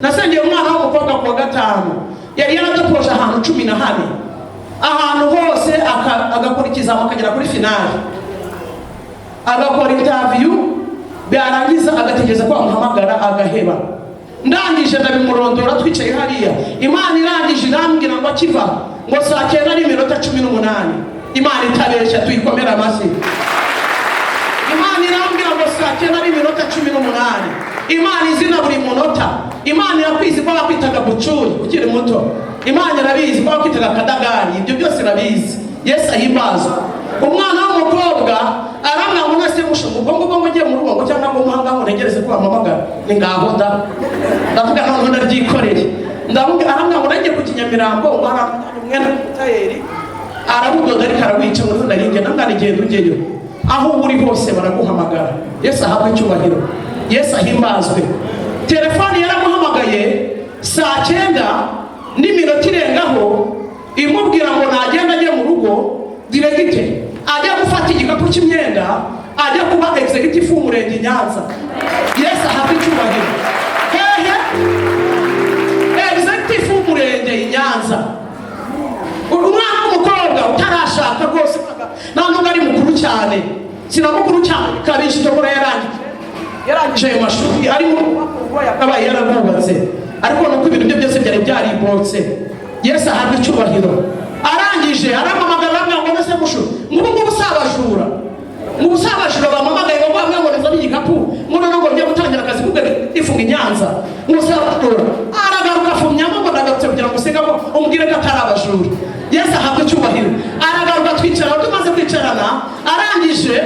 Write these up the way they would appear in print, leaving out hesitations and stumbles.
Nasengeye umwana w'umukobwa ku gatanu yari yaratoje ahantu 14 ahantu hose agakurikiza akagera kuri finale agakora interview byarangiza agategeza ko amuhamagara agaheba ndangije ndabimurondora twicaye hariya Imana irangije irambwira ngo akiva ngo saa 9:18 Imana itabeshya tuyikomera amasi Imana irambwira ngo saa 9:18 Imana izina buri munota Imana yakwizi ko bakwitaga bucuri ukiri muto Imana irabizi ko bakwitaga kadagari ibyo byose irabizi Yesu ahimbaza umwana w'umukobwa aramwa ngo nase mushumu ngo ngiye mu rugo cyangwa ngo muhanga ngo ntegereze ko amamagara ni ngaho ndavuga none ndabyikoreye ndavuga aramwa ngo nagiye ku Kinyamirambo ngo mwenda tayeri arabudoda ariko arawica ngo ndaringe namwana igenda ugeyo aho uri hose baraguhamagara Yesu ahabwe cyubahiro Yesu ahimbazwe telefone yaramuhamagaye saa 9:00 irengaho imubwira ngo nagenda ajye mu rugo diregite ajya gufata igikapu cy'imyenda ajya kuba executive w'umurenge Nyanza Yesu ahabwe cyubahiro hehe executive w'umurenge Nyanza umwana w'umukobwa utarashaka rwose ntabwo ari mukuru cyane sinamukuru cyane kabishije ko yarangije amashuri ari mu yakabaye yarabubatse ariko nuko ibintu byose byari byaribotse Yesu ahabwe cyubahiro arangije aramamagara ngo nase mushu ngo busabajura bamamagaye ngo bamwe ngo neza n'igikapu ngo ngo byo gutangira akazi kuko ifunga Nyanza musabajura aragaruka afumyamo ngo ndagarutse kugira ngo senga ko umubwire ko atarabajura Yesu ahabwe cyubahiro aragaruka twicara tumaze kwicarana arangije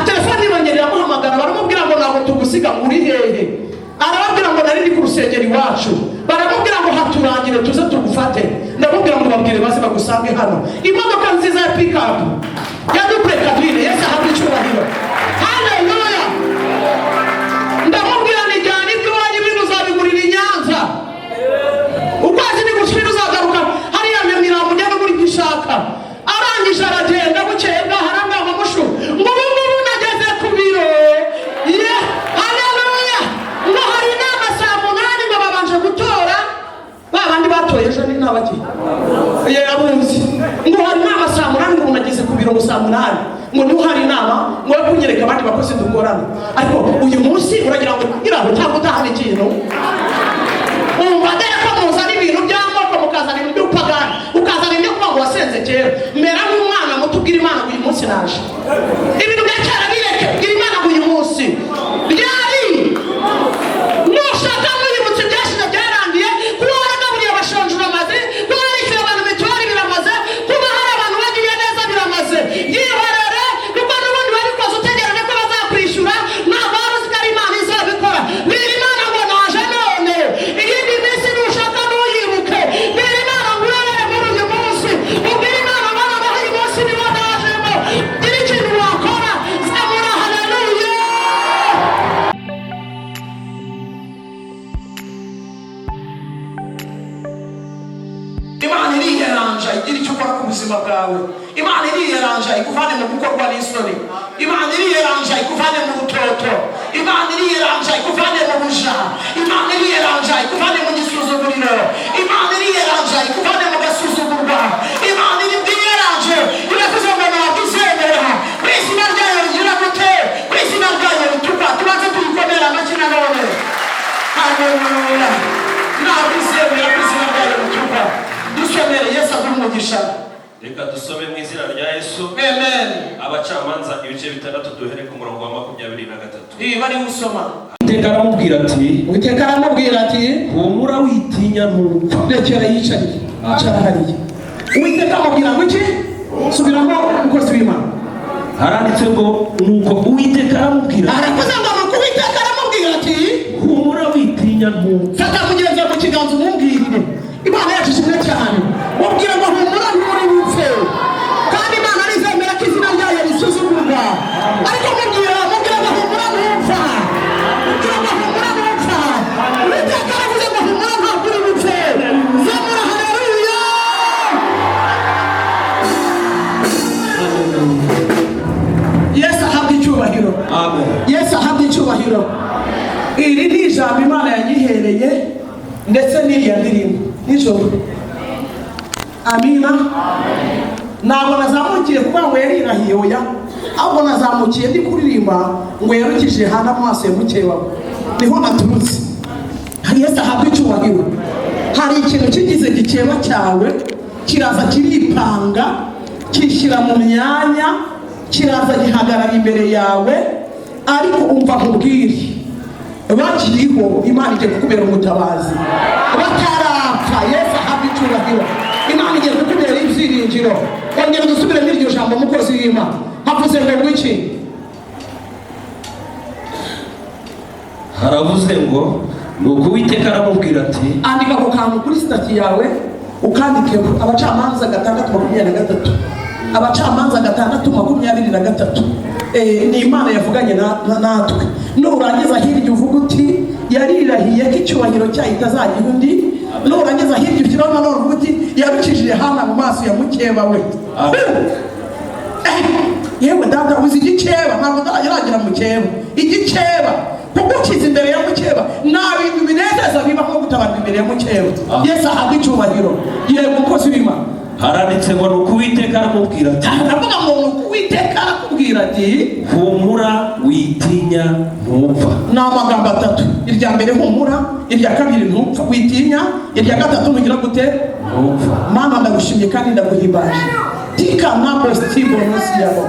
telefone ibongerera amuhamagara baramubwira ngo ntabwo tugusiga muri hehe arababwira ngo nari ndi ku rusengero iwacu baramubwira ngo haturangire tuze tugufate ndamubwira ngo babwire baze bagusange hano imodoka nziza ya pick up ya double cabine Yesu ahabwe cyubahiro haleluya ndamubwira ni jyana ibyo wanyu ibintu uzabigurira i Nyanza ukwezi ni gushira uzagaruka hariya Nyamirambo ujya no muri gishaka arangije aragenda bukeye bwaharanga ngo mushu ngo ejo ni nabaki yabunzi ngo hari nama saa 8 ngo nageze ku biro saa 8 ngo ni hari nama ngo kunyereka abandi bakozi dukorana ariko uyu munsi uragira ngo iraho cyangwa utahana ikintu umbadera ko muzana ibintu by'amoko mukazana ibintu by'upagani ukazana ibyo kuba ngo wasenze kera mbera nk'umwana mutubwira Imana uyu munsi naje ibintu bya cyara bireke bwira Imana uyu munsi byari nushaka muyibutse byashize byarangiye kuba waragaburiye abashonjura amaze kuba warikira abantu mitwari biramaze kuba hari abantu bagiye neza biramaze yibarere kuko n'ubundi babikoze utegereje ko bazakwishyura ntabwo wari uzi ko ari Imana izabikora bwira Imana ngo naje none iyindi minsi nushaka nuyibuke bwira Imana ngo urere muri uyu munsi ubwira Imana ngo nabaho uyu munsi niwo najemo gira ikintu wakora zamura haleluya Imana iriyeranja igira icyo ukora ku buzima bwawe Imana iriyeranja ikuvane mu gukorwa n'isoni Imana iriyeranja ikuvane mu butoto Imana iriyeranja ikuvane mu buja Imana iriyeranja ikuvane mu gisuzuguriro Imana iriyeranja ikuvane mu gasuzugurwa Imana iriyeranje iravuze ngo nabizemera ku izina ryayo rigira gute ku izina ryayo rituka tubanze tuyikomera amashyi na none haleluya nabizemera ku izina ryayo rituka dusomere Yesu agumugisha reka dusome mu izina rya Yesu amen abacamanza ibice 6 duhere ku murongo wa 23 bari gusoma Uwiteka aramubwira ati humura witinya ntupfa rekera yicariye cyarahariye Uwiteka amubwira ngo iki subiramo umukozi w'Imana haranditse ngo nuko Uwiteka aramubwira arakoze ngo Uwiteka aramubwira ati humura witinya ntupfa fata mugenza mu kiganza umubwirire Imana yacu ishimwe cyane mubwira ngo humura nturi bupfe kandi Imana arizemera ko izina ryayo risuzugurwa ariko mubwira ngo humura ntupfa mubwira ngo humura ntupfa Uwiteka aravuze ngo humura ntabwo uri bupfe zamura haleluya Yesu ahabwe icyubahiro Yesu ahabwe icyubahiro iri ni ijambo Imana yagihereye ndetse n'iriya ndirimbo nijoro. Amina. Ntabwo nazamukiye kuba ngo yarirahiye oya, ahubwo nazamukiye ndi kuririmba ngo yarukije Hana mu maso ya mukeba, niho naturutse. Hari Yesu ahabwa icyubahiro. Hari ikintu kigize gikeba cyawe kiraza kiripanga kishyira mu myanya, kiraza gihagarara imbere yawe, ariko umva nkubwire bakiriho Imana igiye kukubera umutabazi batarapfa. Yesu ahabwa icyubahiro. Imana igiye kukubera ibyiringiro. Ongera dusubire muri iryo jambo mukozi w'Imana. Havuze ngo iki? Haravuze ngo nuko Uwiteka aramubwira ati, andika ku kantu kuri sitati yawe ukandikeho Abacamanza 6:23. Abacamanza 6:23. Ni Imana yavuganye natwe. Nurangiza hirya uvuga uti yarirahiye ko icyubahiro cyayo itazagira undi. Nurangiza hirya ukiraho nanone uvuga uti yarukishije Hana mu maso ya mukeba we. Yewe dada uzi igikeba, ntabwo ndaragira mukeba. Igikeba kuko kiza imbere ya mukeba nta bintu binezeza biba nko gutabarwa imbere ya mukeba. Yesu ahabwa icyubahiro. Yego mukozi w'Imana. Haranditse ngo nuko Uwiteka aramubwira ati, aravuga ngo nuko Uwiteka arakubwira ati, humura witinya ntupfa. Ni amagambo atatu. Irya mbere humura, irya kabiri ntupfa, witinya, irya gatatu mugira gute? Ntupfa. Mana ndagushimye kandi ndaguhimbaje. Tika nabo stibo nosiyabo.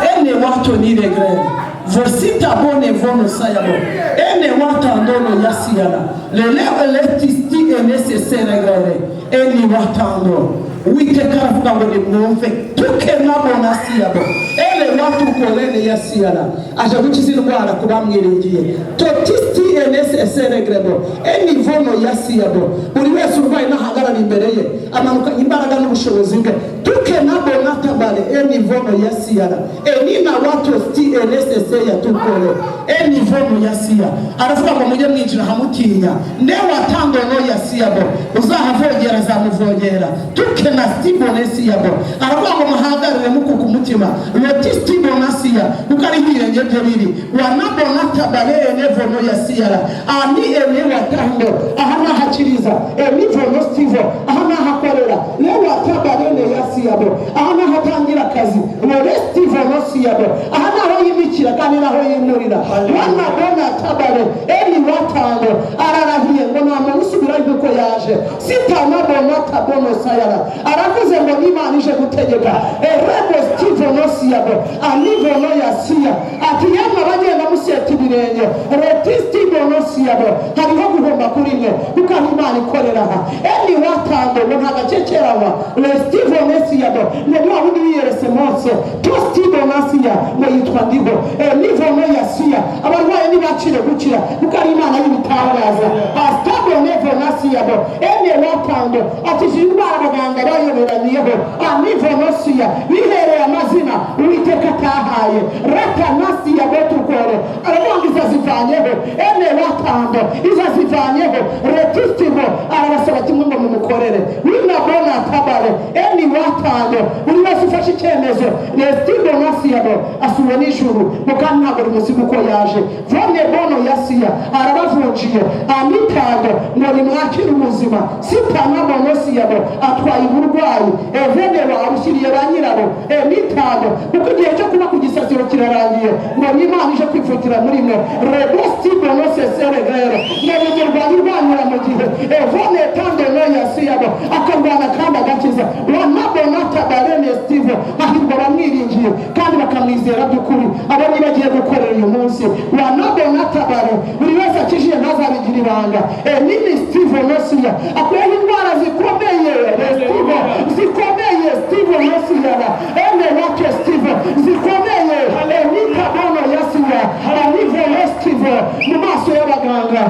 Ene wato ni regrene. Vosita bone vono sayabo. Ene wata ndono yasiyana. Leleo eletisti enesesere regrene. Ene wata ndono. Uwiteka aravuga ngo nimwumve tuke nabona siyabo. Ele watu kolene yasiyana. Aje gukiza indwara kubamwiringiye. Totisti enesesere grebo. Eni vono yasiyabo. Buri wese urwaye nahagarara imbere ye amanuka imbaraga n'ubushobozi bwe. Tuke nabona tabale eni vono yasiyana. Eni na watu sti enesesere yatukole. Eni vono yasiya. Aravuga ngo mujye mwinjira hamutinya. Ne watando no yasiyabo. Uzahavogera zamuvogera. Tuke na stibonesi yabo. Aravuga ngo muhagarire mukuka umutima. Loti stibonasiya ukari hirenge bibiri. Wanabona tabale ene vono yasiyara. Ani ene watando ahana hakiriza. Eni vono stivo ahana hakorera. Ne watabale ene yasiyabo. Ahana hatangira kazi. Loti stivonosi yabo. Ahana ho yimikira kandi naho yimurira. Wanabona tabale eni watando ararahiye ngo namusubira yuko yaje. Sitanabona tabono sayara. Aravuze ngo Imana ije gutegeka. Erebo stivonosi yabo. Anivono yasiya. Ati yamwe bagenda museta ibirenge. Retisti bonosi yabo. Hariho guhomba kuri mwe kuko Imana ikorera aha. Eni watando ngo ntagacekerawa. Restivonosi yabo. Ngo wabundi wiyerese mose. Tosti bonosi ya ngo yitwa ndiho. Nivono yasiya. Abarwaye nibacire gukira kuko Imana y'ibitaraza. Astabone vonasi yabo. Eni watando ati indwara abaganga bayoberaniyeho. Anivonosia bihereye amazina Uwiteka atahaye. Ratanasi ya betukore arabangiza zivanyeho. Ene watando iza zivanyeho. Retustiho arabasaba kimwe ngo mumukorere. Winabona tabare eni watando buri wese ufashe icyemezo. Restibonasi yabo asuwe n'ijuru mukandi ntabwo rimusiga uko yaje. Vone bono yasiya arabavunjiye. Amitando ngo nimwakire ubuzima. Sitanabonosi yabo atwaye uburwayi. Evene warushyiriye ba nyirabo. Mitando kuko igihe cyo kuba ku gisasiro kirarangiye ngo Imana ije kwifutira muri mwe. Rebosti bonose seregere ngo rwanda rwanyura mu gihe. Evone tando no yasiyabo akarwana kandi agakiza. Wanabona tabarene Steve ahirwa bamwiringiye kandi bakamwizera by'ukuri. Abo ni bagiye gukorera uyu munsi. Wanabona tabare buri wese akijije ntazabigira ibanga. Nini Steve nosiya akwiye indwara zikomeye. Steve zikomeye. Steve yasiyana. Ene wake Steve zikomeye. Nika bono yasiya. Anivo Steve mu maso y'abaganga.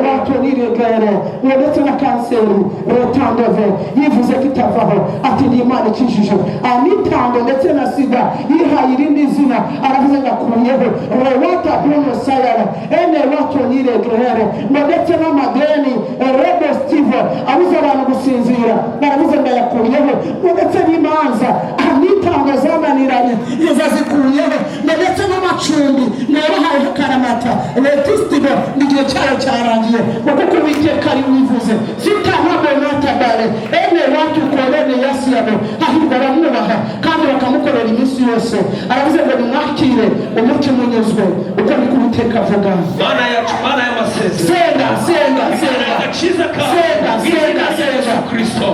Wato niregere ndetse na kanseri. Retandove yivuze kitavaho ati ni Imana ikijije. Anitando ndetse na sida yihaye irindi zina aravuze ngakuyeho. Rewata bono sayara. Ene wato niregere ndetse n'amadeni. Rebo Steve abuze abantu gusinzira baravuze ndayakuyeho. Ndetse n'imanza Anitando zamaniranye yazazikuyeho ndetse n'amacumbi nabahaye karamata. Letistibo igihe cyayo cyarangiye kuko Uwiteka ari wivuze sitahabonatabare ene watu korene yasiyano hahirwa abamwubaha kandi bakamukorera iminsi yose. Aravuze ngo nimwakire umutima unyuzwe uko niko Uwiteka avuga. Mana yacu, Mana y'amasezerano, senga agakiza kawe senga Yesu Kristo.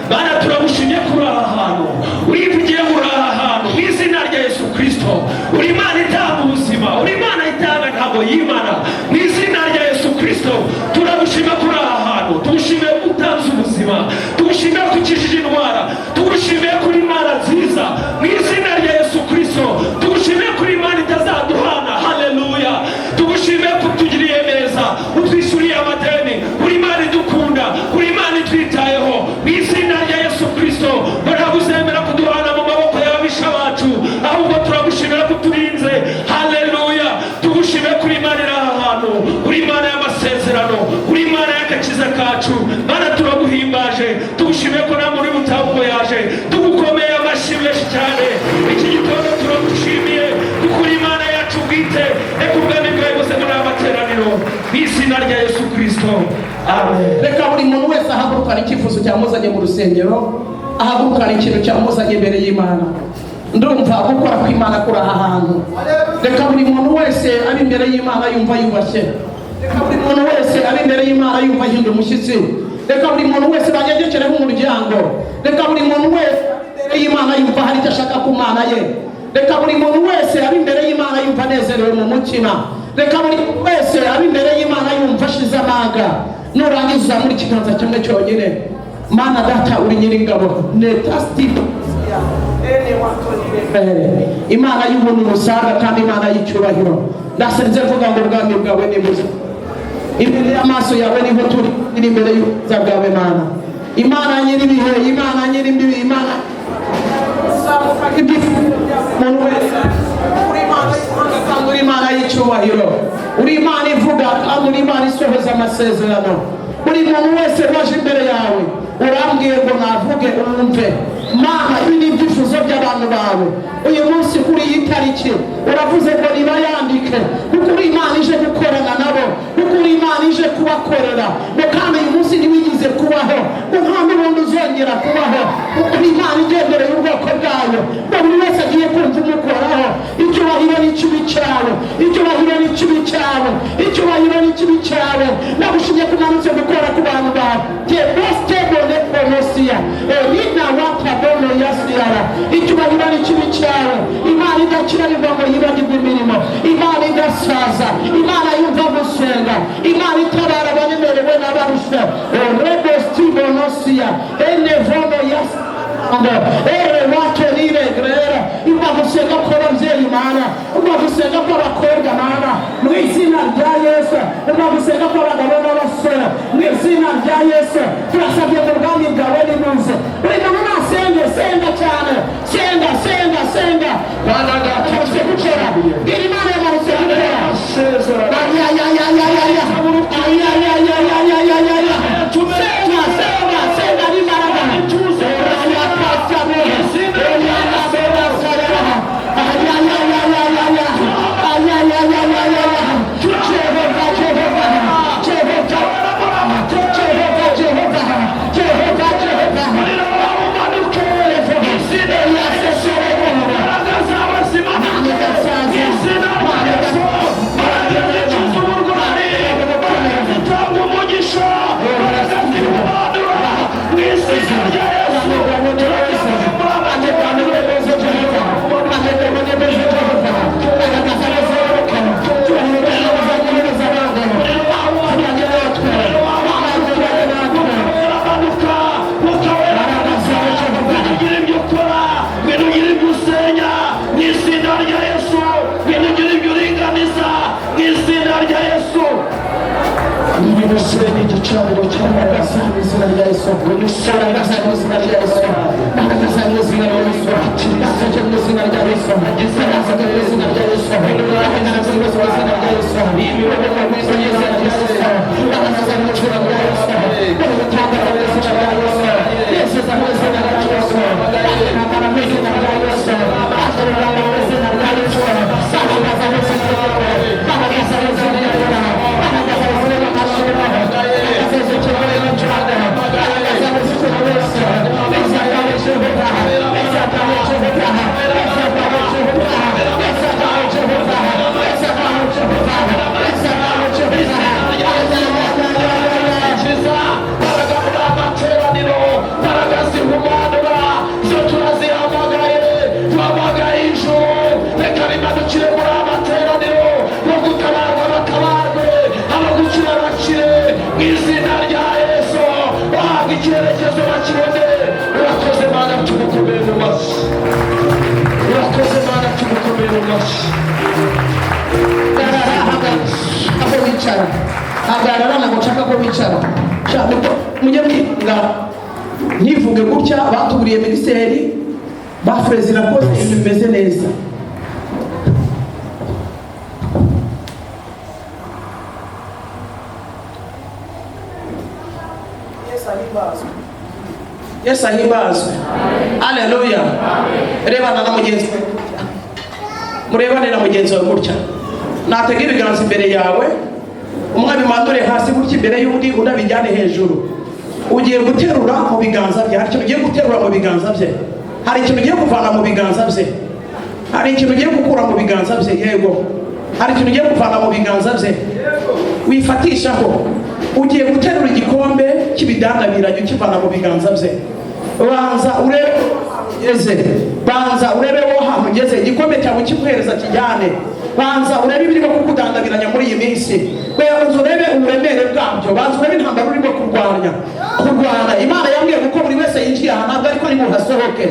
Mana turagushimye kuri aha hantu, urivugiye muri aha hantu mu izina rya Yesu Kristo. Uri Imana itanga ubuzima, uri Imana itanga ntabwo yimana, mu izina rya Yesu Kristo. Turagushimye kuri aha hantu, tugushimiye ko utanze ubuzima, tugushimiye ko ukijije indwara, tugushimiye kuri Imana nziza mu izina rya Yesu Kristo. Tugushimiye kuri Imana itazaduhana. Haleluya. Tugushimiye ko utugiriye neza, utwishyuriye amadeni, uri Imana idukunda, uri Imana itwitayeho mu izina rya Yesu Kristo. Baraguzemera kuduhana mu maboko y'ababisha bacu, ahubwo turagushimira ko turinze. Haleluya. Tugushimiye kuri Imana iri aha hantu, uri Imana y'amasezerano, uri Imana y'agakiza kacu. Mana turaguhimbaje, tugushimiye ko nta muri butambo yaje, tugukomeye amashyi menshi cyane. Iki gitondo turagushimiye kuko uri Imana yacu bwite. Reka ubwami bwawe bwose muri aya materaniro mu izina rya Yesu Kristo. Amen. Reka buri muntu wese ahagurukana icyifuzo cyamuzanye mu rusengero, ahagurukana ikintu cyamuzanye imbere y'Imana. Ndumva gukora kw'Imana kuri aha hantu. Reka buri muntu wese ari imbere y'Imana yumva yubashye. Reka buri muntu wese ari imbere y'Imana yumva ahinda umushyitsi. Reka buri muntu wese banyegekereho umuryango. Reka buri muntu wese imbere y'Imana yumva hari icyo ashaka ku Mana ye. Reka buri muntu wese ari imbere y'Imana yumva anezerewe mu mutima. Reka buri wese ari imbere y'Imana yumva ashize amanga. Nurangiza muri kiganza kimwe cyonyine. Mana data uri nyiringabo, Imana y'ubuntu musaga kandi Imana y'icyubahiro. Ndasenze mvuga ngo ubwami bwawe ni buze. Imbere y'amaso yawe niho turi, iri imbere y'ubuza bwawe Mana. Imana nyiribihe, Imana nyirimbibi, Imana umuntu wese uri Imana y'ubuhanga kandi uri Imana y'icyubahiro. Uri Imana ivuga kandi uri Imana isohoza amasezerano. Buri muntu wese waje imbere yawe urambwiye ngo navuge umve. Mana ibi ni ibyifuzo by'abantu bawe uyu munsi kuri iyi tariki. Uravuze ngo niba yandike kuko uri Imana ije gukorana nabo, kuko uri Imana ije kubakorera. Ngo kandi uyu munsi ntiwigize kubaho, ngo nta n'ubundi uzongera kubaho, kuko uri Imana igendereye ubwoko bwayo. Ngo buri wese agiye kumva umukoraho. Icyubahiro n'ikibi cyawe, icyubahiro n'ikibi cyawe, icyubahiro n'ikibi cyawe. Nagushimye kumanutse gukora ku bantu bawe. Icyubahiro n'ikibi cyawe. Imana idakira biva ngo yibagirwe imirimo, Imana idasaza, Imana yumva gusenga, Imana itabara abanemerewe n'abarusha. Rebo Stibonosia enevono yas ere wake niregrera. Imana gusenga kw'ababyeyi Mana, Imana gusenga kw'abakobwa Mana, mu izina rya Yesu. Imana gusenga kw'abagabo n'abasore, mu izina rya Yesu. Turasabye mu bwami bwawe nibuze. Buri muntu nasenge, senga cyane, senga. Mana gatuse gukora iri Imana yamarutse gukora. Senga n'imbaraga. tumukomere mu mashyi. Urakoze Mana, tumukomere mu mashyi. aho bicara hagarara ntabwo nshaka ko bicara mujye mwiga ntivuge gutya. batuguriye minisiteri bafurezi nakoze ibintu bimeze neza. Yesu ahimbazwe. Haleluya. Rebana na mugenzi wawe, murebane na mugenzi wawe gutya. Natega ibiganza imbere yawe, umwe abimandure hasi gutya imbere y'undi, undi abijyane hejuru. Ugiye guterura mu biganza bye. Hari ikintu ugiye guterura mu biganza bye. Hari ikintu ugiye kuvana mu biganza bye. Hari ikintu ugiye gukura mu biganza bye. Yego, hari ikintu ugiye kuvana mu biganza bye. Wifatishaho. Ugiye guterura igikombe cy'ibidandabiranye ukivana mu biganza bye. Banza urebe ugeze, banza urebe wo hantu ugeze, igikombe cyawe ukiguhereza kijyane. Banza urebe ibirimo kukudandabiranya muri iyi minsi. Banza urebe uburemere bwabyo. Banza urebe intambara urimo kurwana. Imana yambwiye ko buri wese yinjiye aha ntabwo ariko ari muhasohoke.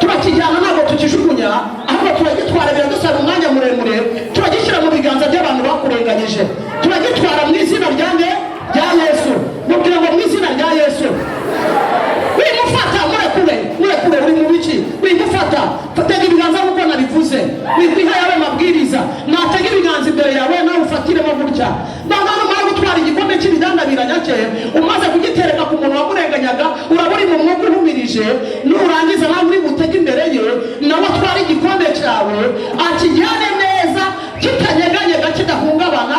Turakijyana ntabwo tukijugunya, ahubwo turagitwara biradusaba umwanya muremure. Turagishyira mu biganza by'abantu bakurenganyije. Turagitwara mu izina rya Yesu. Mubwira ngo mu izina rya Yesu. Wimufata murekure uri mu biki. Wimufata fatega ibiganza nk'uko nabivuze. Wikwiha yawe mabwiriza. Natega ibiganza imbere yawe nawe ufatiremo gutya. None umara gutwara igikombe cy'ibidandabiranya cye, umaze kugitereka ku muntu wamurenganyaga, uraba uri mu mwuka uhumirije. Nurangiza nawe uri butege imbere ye, nawe atwara igikombe cyawe akijyane neza kitanyeganyega kidahungabana,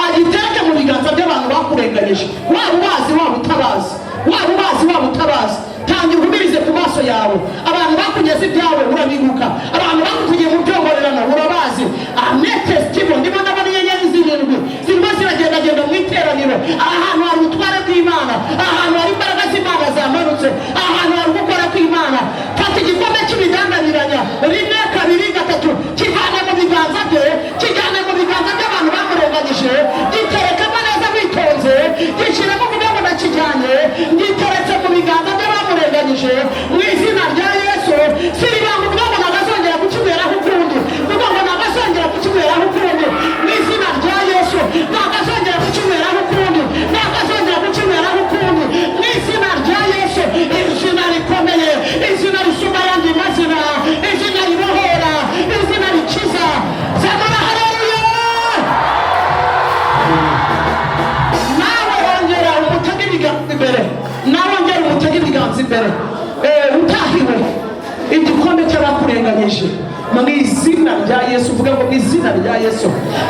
agitereke mu biganza by'abantu bakurenganyije. Waba ubazi waba utabazi, waba ubazi waba utabazi, tangira uhumirize ku maso yawe. Abantu bakugeze ibyawe urabibuka, abantu bakugiye mu byongorerano urabazi. Anete Steve ndimo ndabona inyenyeri zirindwi zirimo ziragendagenda mu iteraniro. Ahantu hari ubutware bw'Imana, ahantu hari imbaraga z'Imana zamanutse, ahantu hari gukora kw'Imana. Fata igikombe cy'ibidandabiranya rimwe kabiri gatatu, kivane mu biganza bye, kijyane mu biganza by'abantu bamurenganyije, giterekemo neza witonze, gishyiremo kugira ngo nakijyane, giteretse mu biganza by'abamurenganyije mu izina rya Yesu. Siribanga kugira ngo nagazongera kukiberaho ukundi, kugira ngo nagazongera kukiberaho ukundi mu izina rya Yesu. Nagazongera kukiberaho ukundi, nagazongera kukiberaho ukundi mu izina rya Yesu. Izina rikomeye, izina risumba ayandi mazina, izina ribohora, izina rikiza. Zamura haleluya. Nawe wongera umutege ibiganza imbere, nawe wongera umutege ibiganza imbere. Utahiwe igikombe cy'abakurenganyije mu izina rya Yesu. Uvuga ngo mu izina rya Yesu,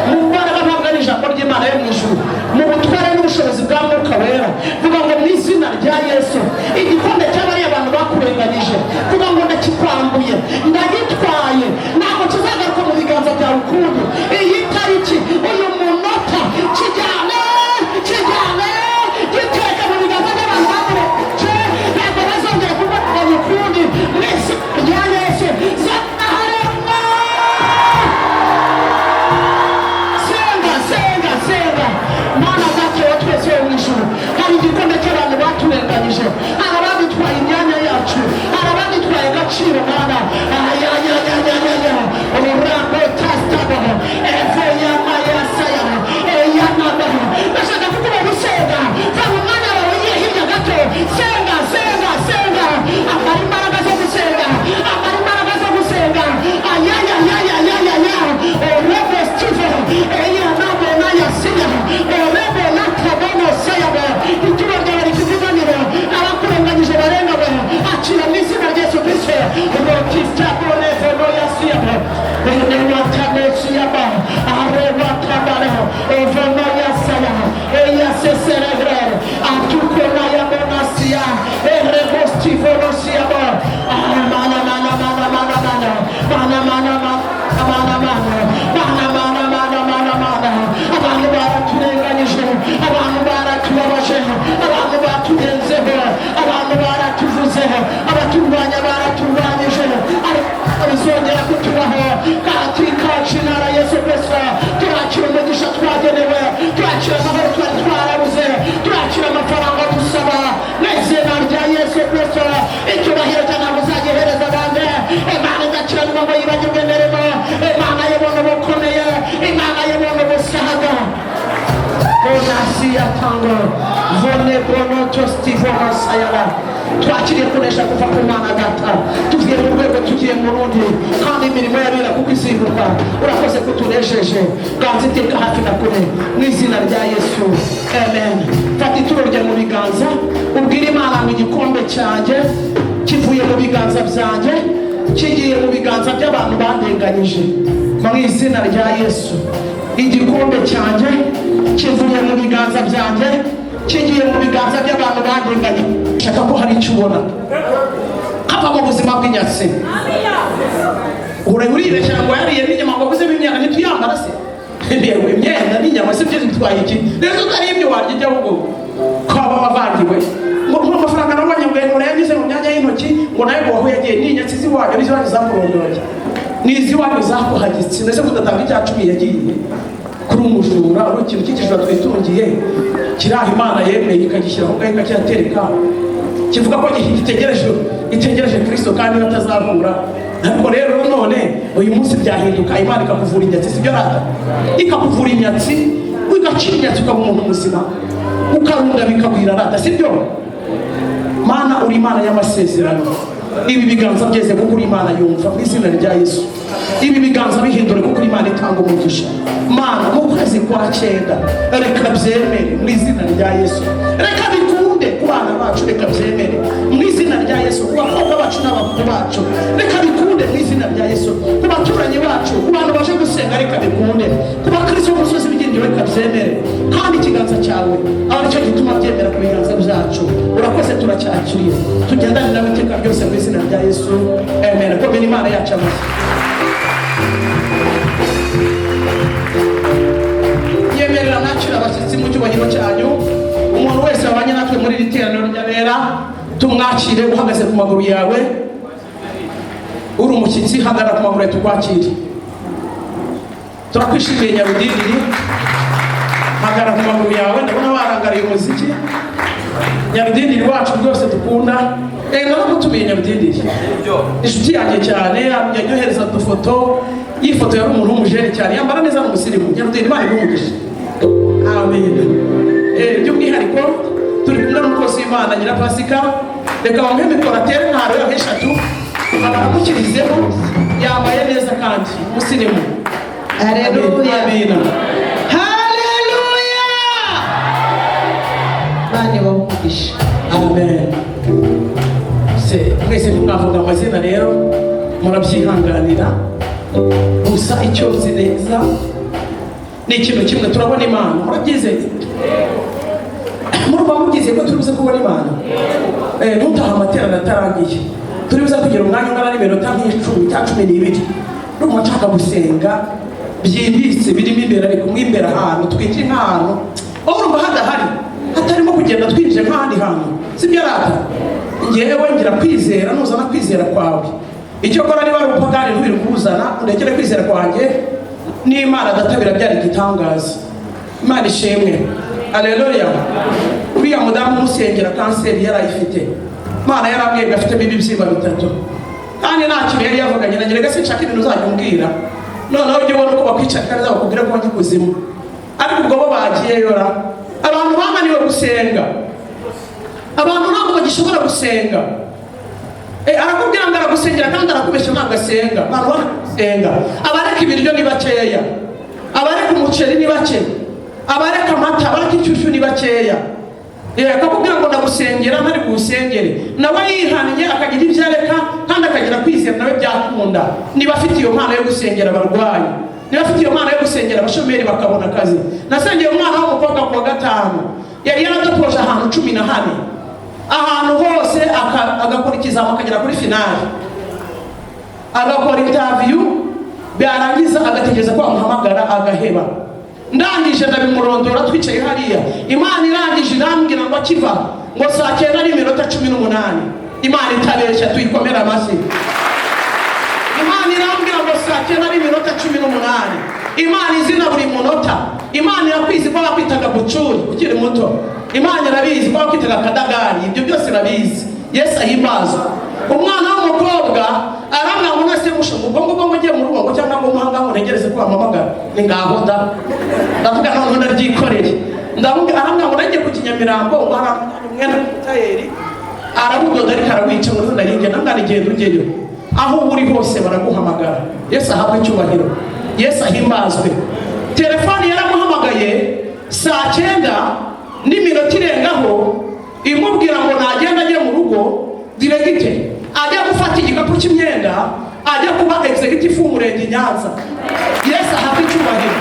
mu mbaraga ntabwo ari ijambo ry'Imana yo mu ijuru, mu butware n'ubushobozi bwa Mwuka Wera. Vuga ngo mu izina rya Yesu, igikombe cy'abariya abantu bakurenganyije, vuga ngo ndakikwambuye, ndagitwaye, ntabwo kizagaruka mu biganza byawe ukundi. Iyi tariki, uyu munota, kijyane giteka mu biganza by'abantu bakurenganyije, ntabwo bazongera kubakuranya ukundi mu izina rya Yesu. Senga Mana data wa twese wo mu ijuru, hari igikombe cy'abantu baturenganyije, hari abadutwaye imyanya yacu, hari abadutwaye agaciro. Mana ururango tasitabaho evo yamayasaya eyanabaho. Ndashaka kukuba gusenga, fata umwanya wawe ugiye hirya gato. Senga amara imbaraga zo gusenga, amara imbaraga zo gusenga. Orebo Steve eyanabona yasiya orebo natabono sayaba. Ituro ryawe rifite ivaniro. tango vone bono tostivona sayala twakiriye kunesha kuva ku Mana Data tuvuye mu rwego tugiye mu rundi kandi imirimo yabera kuko isimbuka urakoze kutunesheje ganze iteka hafi na kure mu izina rya Yesu amen. Fata ituro rya mu biganza ubwire Imana ngo igikombe cyanjye kivuye mu biganza byanjye kigiye mu biganza by'abantu bandenganyije mu izina rya Yesu. Igikombe cyanjye kivuye mu biganza byanjye kigiye mu biganza by'abantu bandenganye. Shaka ko hari icyo ubona kava mu buzima bw'inyatsi. Uribeshya ngo yariye n'inyama ngo abuze imyaka ntituyambara se yewe imyenda n'inyama se byo bitwaye iki? Rero utari ibyo warya ijya ahubwo kwaba wavangiwe ngo amafaranga nabonye ngo yagize mu myanya y'intoki ngo nawe ngo wahuyagiye n'inyatsi ziwanyu n'iziwanyu zakurondoroye n'iziwanyu zakuhagitse ndetse kudatanga icya cumi yagiye kuri umujura ari ikintu cy'ikijura twitungiye kiraha Imana yemeye ikagishyira aho ngaho ikakihatereka kivuga ko itegereje Kristo kandi batazahura. Ariko rero none uyu munsi byahinduka Imana ikakuvura inyatsi sibyo rata ikakuvura inyatsi ugacira inyatsi ukaba umuntu muzima ukarunda bikagwira rata sibyo. Mana uri Imana y'amasezerano. Ibi biganza byeze kuko uri Imana yumva mu izina rya Yesu. Ibi biganza bihindure kuko Imana itanga umugisha. Mana mu kwezi kwa 9 reka byemere mu izina rya Yesu. Reka bikunde ku bana bacu reka byemere mu izina rya Yesu. Ku bakobwa bacu n'abakuru bacu reka bikunde mu izina rya Yesu. Ku baturanyi bacu ku bantu baje gusenga reka bikunde. Ku bakristo musozi bigindiro reka byemere kandi ikiganza cyawe aho nicyo gituma byemera ku biganza byacu. Urakoze turacyakiriye tugendane nawe iteka byose mu izina rya Yesu amen. Ko bene Imana yacu amase yemerera nakira abashyitsi mu cyubahiro cyanyu. Umuntu wese wabanye natwe muri iri teraniro ry'abera tumwakire uhagaze ku maguru yawe. Uri umushyitsi hagarara ku maguru yawe tukwakire. Turakwishimiye Nyarudindiri, hagarara ku maguru yawe. Ndabona warangariye umuziki Nyarudindiri wacu rwose dukunda. Naramutumiye Nyarudindiri inshuti yanjye cyane yanyohereza udufoto. Iyi foto yari umuntu w'umujene cyane yambara neza n'umusirimu. Nyarudindiri Imana igumugisha amen. By'umwihariko turi kumwe n'umukozi w'Imana Nyirapasika. Reka bamwe mikoratere ntaro ya eshatu baramukirizeho yambaye neza kandi umusirimu. Haleluya amen. Haleluya bane bamugisha amen. Mwese mwavuga amazina rero murabyihanganira gusa icyo nzi neza ni ikintu kimwe turabona Imana. Murabyizeye muruba mugize ko turibuze kubona Imana nutaha amaterano atarangiye turibuze kugira umwanya ungana n'iminota nk'icumi cyangwa 12 n'umuntu ashaka gusenga byimbitse birimo imbere ariko mwimbere ahantu twinjire nk'ahantu aho urumva hadahari hatarimo kugenda twinjire nk'ahandi hantu sibyo rata. Ngewe ngira kwizera nuzana kwizera kwawe icyo kora niba ari upagani ntubiri kuzana ndekere kwizera kwanjye n'Imana databira byari igitangaza. Imana ishimwe haleluya. Uriya mudamu musengera kanseri yarayifite Imana yarambwiye ngo afite ibibyimba 3 kandi nta kintu yari yavuganye na nyerega sinshaka ibintu uzajya umbwira noneho ujye ubona uko bakwicara kandi bakubwira ko wajya kuzimu. Ariko ubwo bo bagiye yora abantu bananiwe gusenga. Abantu ntabwo bagishobora gusenga. Arakubwira ngo aragusengera kandi arakubeshya ntabwo asenga. Abantu banasenga abareka ibiryo ni bakeya, abareka umuceri ni bake, abareka amata, abareka inshyushyu ni bakeya. Akakubwira ngo ndagusengera ntari gusengere nawe yihannye akagira ibyo areka kandi akagira kwizera nawe byakunda. Niba afite iyo mpano yo gusengera abarwayi, niba afite iyo mpano yo gusengera abashomeri bakabona akazi. Nasengeye umwana w'umukobwa ku wa 5 yari yaradatoje ahantu 14 ahantu hose agakora ikizamo akagera kuri finali agakora interview byarangiza agategereza ko amuhamagara agaheba. Ndangije ndabimurondora twicaye hariya Imana irangije irambwira ngo akiva ngo saa 9:18 Imana itabeshya tuyikomera amashyi. Imana irambwira ngo saa 9:18 Imana izina buri munota. Imana irakwizi ko bakwitaga bucuri ukiri muto. Imana irabizi ko bakwitaga kadagari. Ibyo byose irabizi. Yesu ahimbaza. Umwana w'umukobwa aramwa ngo nase mushobo ngo ngiye mu rugo cyangwa ngo muhanga ngo ntegereze ko amamagara ni ngaho ndavuga none ndabyikoreye ndamubwira aramwabo nagiye ku Kinyamirambo ngo umwenda w'umutayeri arabudoda ariko arawica ngo ndaringe nangana igenda ugeyo aho uri hose baraguhamagara. Yesu ahabwe icyubahiro, Yesu ahimbazwe. Telefoni yaramuhamagaye saa 9:00 irengaho imubwira ngo nagenda ajye mu rugo diregite ajya gufata igikapu cy'imyenda ajya kuba executive w'umurenge Nyanza. Yesu ahabwe icyubahiro.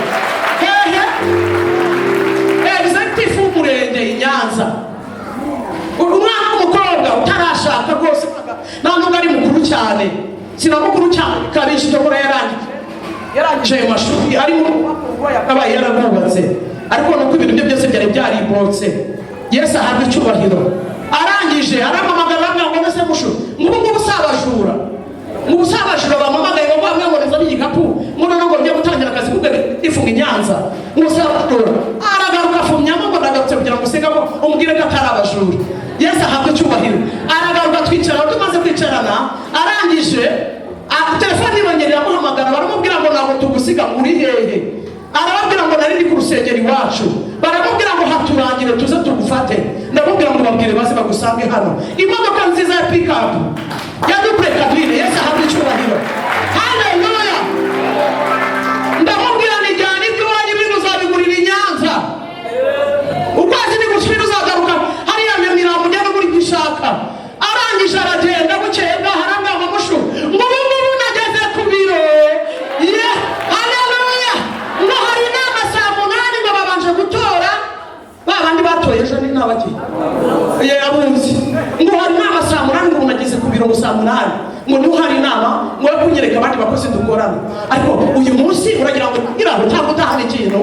Hehe, executive w'umurenge Nyanza, umwana w'umukobwa utarashaka rwose, ntabwo ari mukuru cyane, sinamukuru cyane kabishije ko yarangije ayo mashuri arimo yakabaye yarabubatse, ariko nuko ibintu bye byose byari byaribotse. Yesu ahabwe icyubahiro. Arangije aramamagara ngo nase mushu ngubu usabajura bamamagaye ngo bamwe ngo neza n'igikapu ngo ngo byo gutangira akazi kubwe ifunga Nyanza ngo usabajura aragaruka afumyamo ngo ndagarutse kugira ngo usengamo umubwire ko atarabajura. Yesu ahabwe icyubahiro. Aragaruka twicara, tumaze kwicarana arangije telefone ibongerera amuhamagara baramubwira ngo ntabwo tugusiga muri hehe. Arababwira ngo nari ndi ku rusengero iwacu, baramubwira ngo haturangire tuze tugufate. Ndamubwira ngo babwire baze bagusange hano. Imodoka nziza ya pick up ya double cabine. Yesu ahabwe icyubahiro. Haleluya. Ndamubwira nijyana ibyo wanyu ibintu uzabigurira i Nyanza, ukwezi ni gushira uzagaruka hariya Nyamirambo ujya no muri gishaka. Arangije aragenda bukeye bwaharanga amushu ngo ubu nageze ku biro. Haleluya. Ngo hari inama saa 8 ngo babanje gutora babandi batoye ejo ni nabaki abunzi ngo hari inama saa 8 ngo nageze ku biro saa 8 ngo niho hari inama ngo kunyereka abandi bakozi dukorana. Ariko uyu munsi uragira ngo iraho cyangwa utahana ikintu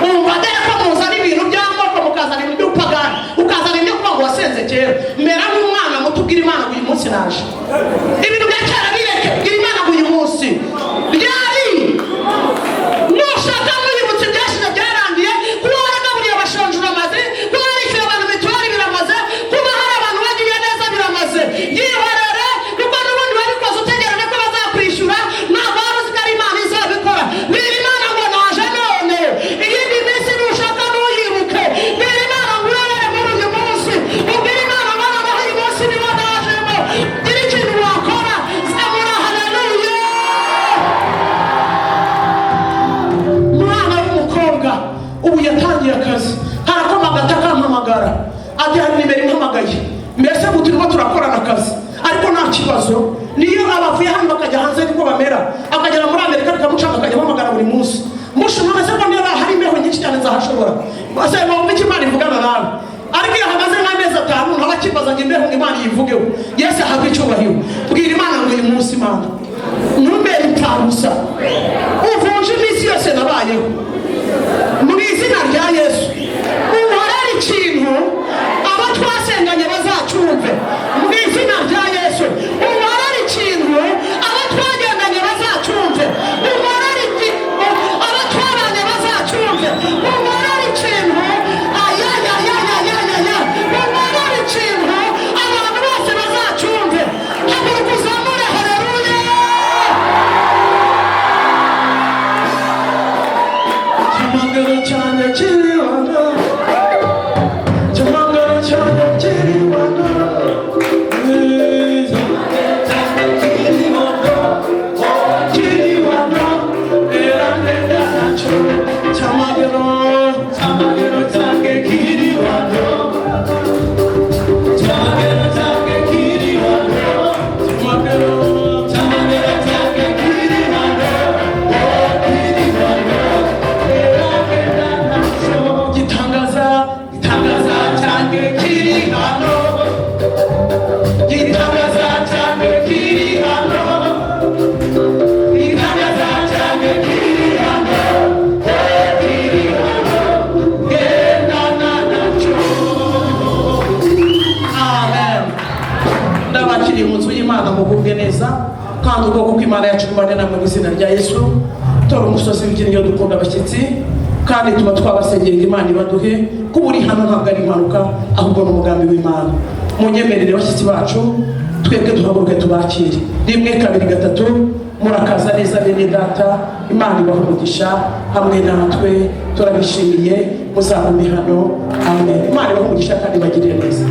umva dere ko muzana ibintu by'amoko mukazana ibintu by'upagani ukazana ibyo kuba ngo wasenze kera. Mera nk'umwana mutubwira Imana ngo uyu munsi naje ibintu bya kera bireke, bwira Imana ngo uyu munsi byari nushaka mwibutse byashize byarangiye. Kuba waragaburiye abashonje uramaze, kuba warishyuye abantu mituweli biramaze, kuba hari abantu bagiye neza biramaze. Yihorere kuko n'ubundi wabikoze utegereje ko bazakwishyura, ntabwo wari uzi ko ari Imana izabikora. Bwira Imana ngo naje none, iyindi minsi nushaka ntuyibuke. Bwira Imana ngo urebere muri uyu munsi, ubwire Imana ngo naho uyu munsi niwo najemo. Gira ikintu wakora, zamura haleluya. Umwana w'umukobwa ubu yatangiye akazi, harakomaga atakampamagara ati hari nimero impamagaye, mbese ngo turimo turakorana akazi. Ariko nta kibazo, niyo abavuye hano bakajya hanze niko bamera, akagera muri Amerika bikamucanga akajya ampamagara buri munsi. Mushumana se ko niba hari imbeho nyinshi cyane nzahashobora bose ngo icyo Imana ivugana nawe. Ariko iyo hamaze nk'amezi 5 ntaba kibaza ngo imbeho Imana yivugeho. Yesu ahabwe icyubahiro. Bwira Imana ngo uyu munsi Imana ntumbere itabusa, uvunje iminsi yose nabayeho mu izina rya Yesu. Unkorere ikintu abo twasenganye bazacumve mu izina rya Yesu. Unkorere ikintu abo twagendanye bazacumve. Unkorere ikintu abo twabanye bazacumve. Unkorere ikintu unkorere ikintu abantu bose bazacumve. Haguruka uzamure haleluya. Kimangaro cyane kiriwana, kimangaro cyane kiriwana, kiriwana, erandenda nacho. Kimangaro cyane kiriwana, kimangaro cyane kiriwana, kimangaro cyane kiriwana, gitangaza cyane kiri hano, gitangaza cyane kiri hano, gitangaza cyane kiri hano, kiri hano, gendana nacyo. Amen. Ndabakiriye mu nzu y'Imana mugubwe neza, kandi ubwoko bw'Imana yacu mbane namwe mu izina rya Yesu. Tora umusozi w'ibyiringiro dukunda abashyitsi, kandi tuba twabasengerera Imana ibaduhe kuba uri hano ntabwo ari impanuka, ahubwo ni umugambi w'Imana. Munyemerere bashyitsi bacu twebwe duhaguruke tubakire. 1 2 3 murakaza neza bene data. Imana ibahe umugisha hamwe natwe, turabishimiye muzagume hano. Amen. Imana ibahe umugisha kandi bagirire neza.